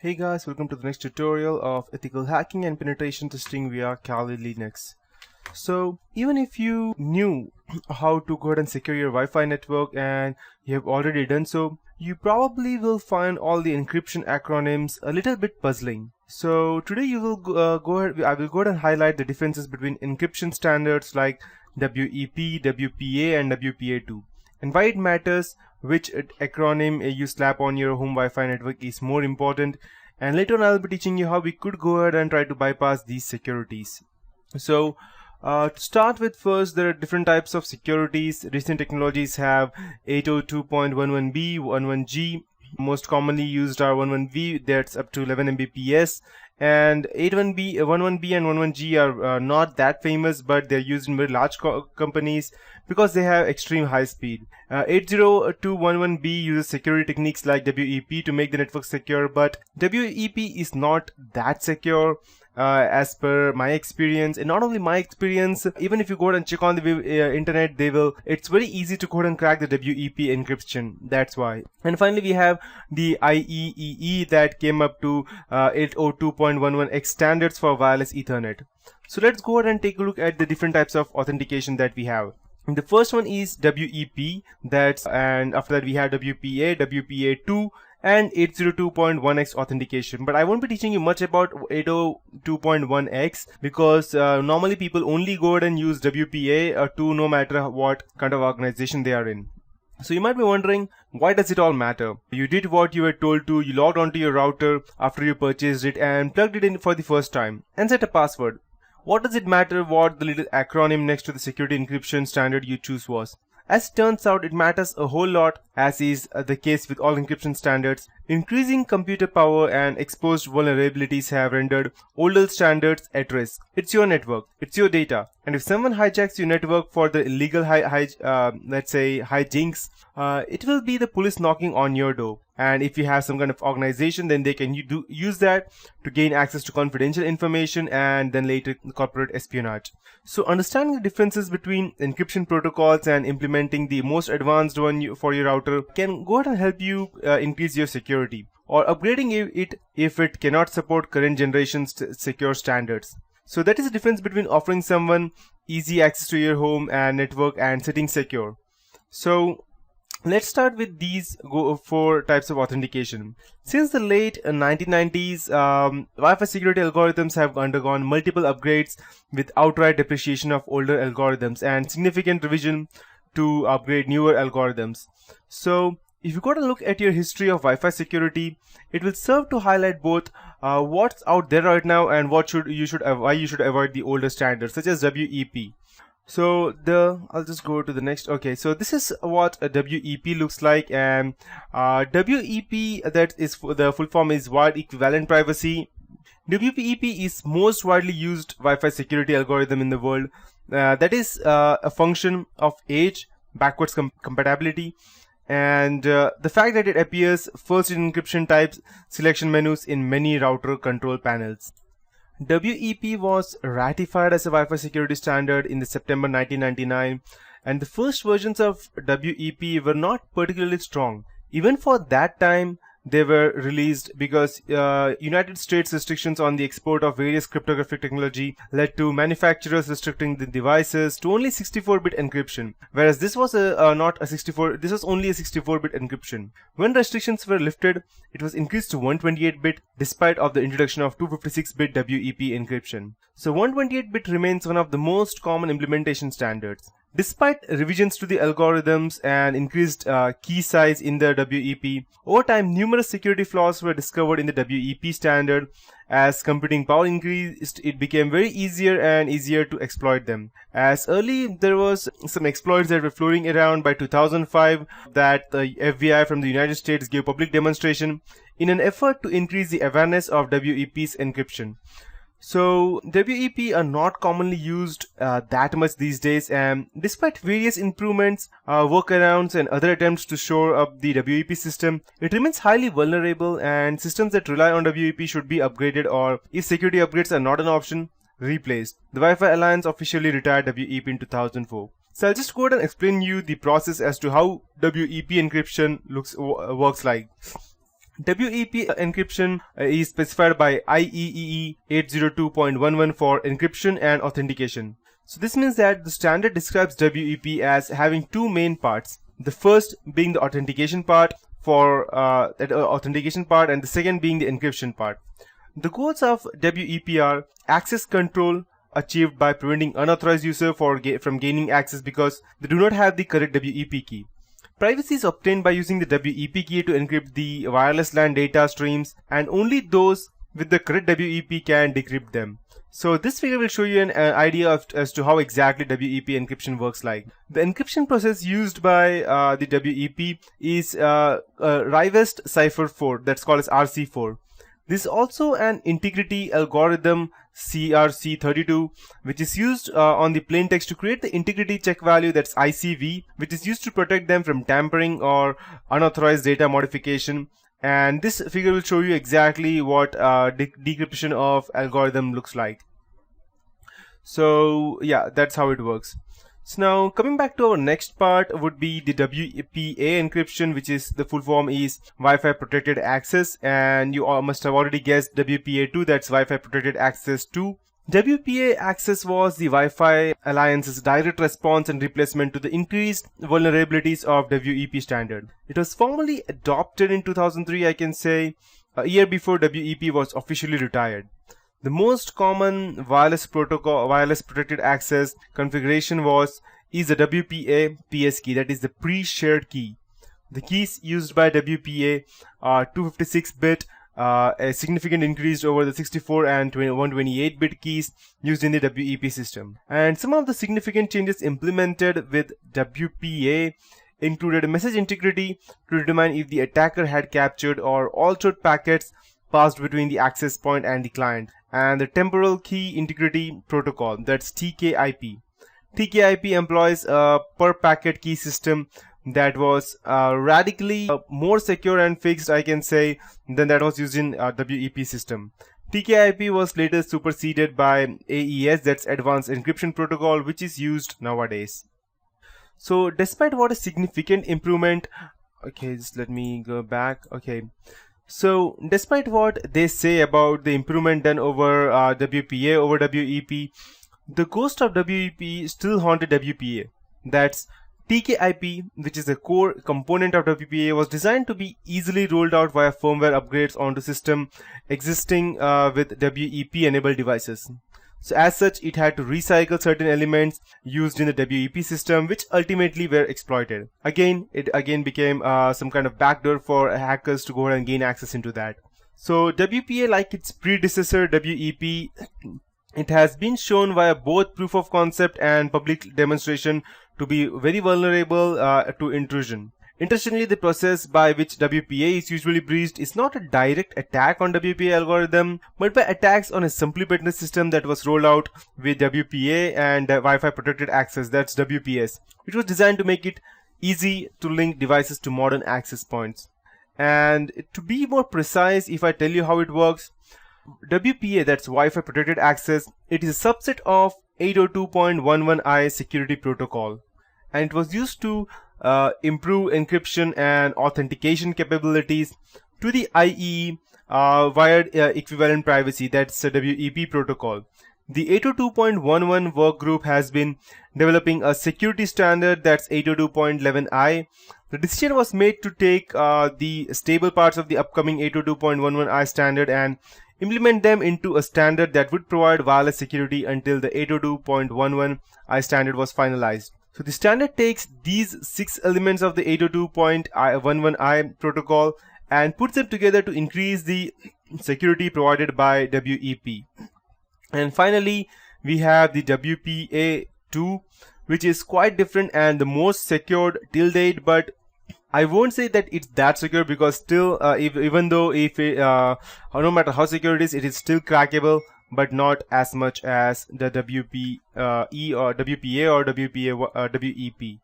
Hey guys, welcome to the next tutorial of ethical hacking and penetration testing via Kali Linux. So even if you knew how to go ahead and secure your Wi-Fi network and you have already done so, you probably will find all the encryption acronyms a little bit puzzling. So today you will I will go ahead and highlight the differences between encryption standards like WEP, WPA and WPA2 and why it matters, which acronym you slap on your home Wi-Fi network is more important, and later on I'll be teaching you how we could go ahead and try to bypass these securities. So to start with, first there are different types of securities. Recent technologies have 802.11b, 11g. Most commonly used are 11v, that's up to 11 Mbps, and 11b and 11g are not that famous, but they're used in very large companies because they have extreme high speed. 802.11b uses security techniques like WEP to make the network secure, but WEP is not that secure as per my experience. And not only my experience, even if you go ahead and check on the internet, it's very easy to go ahead and crack the WEP encryption. That's why. And finally we have the IEEE that came up to 802.11x standards for wireless Ethernet. So let's go ahead and take a look at the different types of authentication that we have. And the first one is WEP, and after that we have WPA, WPA2 and 802.1x authentication. But I won't be teaching you much about 802.1x because normally people only go ahead and use WPA2 no matter what kind of organization they are in. So you might be wondering, why does it all matter? You did what you were told to, you logged onto your router after you purchased it and plugged it in for the first time and set a password. What does it matter what the little acronym next to the security encryption standard you choose was? As it turns out, it matters a whole lot, as is the case with all encryption standards. Increasing computer power and exposed vulnerabilities have rendered older standards at risk. It's your network, it's your data, and if someone hijacks your network for the illegal let's say hijinks, it will be the police knocking on your door. And if you have some kind of organization, then they can use that to gain access to confidential information and then later corporate espionage. So understanding the differences between encryption protocols and implementing the most advanced one for your router can go ahead and help you increase your security, or upgrading it if it cannot support current generation's secure standards. So that is the difference between offering someone easy access to your home and network and sitting secure. So let's start with these four types of authentication. Since the late 1990s, Wi-Fi security algorithms have undergone multiple upgrades with outright depreciation of older algorithms and significant revision to upgrade newer algorithms. So if you go to look at your history of Wi-Fi security, it will serve to highlight both what's out there right now and why you should avoid the older standards such as WEP. So I'll just go to the next. Okay, so this is what a WEP looks like, and WEP, that is the full form is wide equivalent privacy. WEP is most widely used Wi-Fi security algorithm in the world. That is a function of age, backwards compatibility, and the fact that it appears first in encryption types selection menus in many router control panels. WEP was ratified as a Wi-Fi security standard in the September 1999, and the first versions of WEP were not particularly strong. Even for that time, they were released because United States restrictions on the export of various cryptographic technology led to manufacturers restricting the devices to only 64-bit encryption, whereas this was this was only a 64-bit encryption. When restrictions were lifted, it was increased to 128-bit despite of the introduction of 256-bit WEP encryption. So 128-bit remains one of the most common implementation standards. Despite revisions to the algorithms and increased key size in the WEP, over time numerous security flaws were discovered in the WEP standard. As computing power increased, it became very easier and easier to exploit them. As early there was some exploits that were floating around. By 2005, that the FBI from the United States gave public demonstration in an effort to increase the awareness of WEP's encryption. So WEP are not commonly used that much these days, and despite various improvements, workarounds and other attempts to shore up the WEP system, it remains highly vulnerable, and systems that rely on WEP should be upgraded, or if security upgrades are not an option, replaced. The Wi-Fi Alliance officially retired WEP in 2004. So I'll just go ahead and explain you the process as to how WEP encryption works like. WEP encryption is specified by IEEE 802.11 for encryption and authentication. So this means that the standard describes WEP as having two main parts. The first being the authentication part and the second being the encryption part. The goals of WEP are access control achieved by preventing unauthorized user from gaining access because they do not have the correct WEP key. Privacy is obtained by using the WEP key to encrypt the wireless LAN data streams, and only those with the correct WEP can decrypt them. So this figure will show you an idea as to how exactly WEP encryption works like. The encryption process used by the WEP is Rivest Cipher 4, that's called as RC4. This is also an integrity algorithm CRC32, which is used on the plain text to create the integrity check value, that's ICV, which is used to protect them from tampering or unauthorized data modification. And this figure will show you exactly what decryption of algorithm looks like. So yeah, that's how it works. So now coming back to our next part would be the WPA encryption, which is the full form is Wi-Fi protected access, and you all must have already guessed WPA2, that's Wi-Fi protected access 2. WPA access was the Wi-Fi Alliance's direct response and replacement to the increased vulnerabilities of WEP standard. It was formally adopted in 2003, I can say, a year before WEP was officially retired. The most common wireless protected access configuration is the WPA PS key, that is the pre-shared key. The keys used by WPA are 256-bit, a significant increase over the 64 and 128-bit keys used in the WEP system. And some of the significant changes implemented with WPA included message integrity to determine if the attacker had captured or altered packets passed between the access point and the client, and the temporal key integrity protocol, that's TKIP. TKIP employs a per packet key system that was radically more secure and fixed, I can say, than that was used in WEP system. TKIP was later superseded by AES, that's Advanced Encryption Protocol, which is used nowadays. So despite what a significant improvement, okay, just let me go back. Okay, so despite what they say about the improvement done over WPA over WEP, the ghost of WEP still haunted WPA. That's TKIP, which is a core component of WPA, was designed to be easily rolled out via firmware upgrades onto system existing with WEP enabled devices. So as such, it had to recycle certain elements used in the WEP system, which ultimately were exploited. It became some kind of backdoor for hackers to go ahead and gain access into that. So WPA, like its predecessor WEP, it has been shown via both proof of concept and public demonstration to be very vulnerable to intrusion. Interestingly, the process by which WPA is usually breached is not a direct attack on WPA algorithm, but by attacks on a simply patented system that was rolled out with WPA and Wi-Fi protected access, that's WPS, which was designed to make it easy to link devices to modern access points. And to be more precise, if I tell you how it works, WPA, that's Wi-Fi protected access, it is a subset of 802.11i security protocol, and it was used to improve encryption and authentication capabilities to the IEEE wired equivalent privacy, that's a WEP protocol. The 802.11 work group has been developing a security standard, that's 802.11i. The decision was made to take the stable parts of the upcoming 802.11i standard and implement them into a standard that would provide wireless security until the 802.11i standard was finalized. So the standard takes these 6 elements of the 802.11i protocol and puts them together to increase the security provided by WEP. And finally, we have the WPA2, which is quite different and the most secured till date, but I won't say that it's that secure, because still, no matter how secure it is still crackable, but not as much as the WPE or WPA or WEP.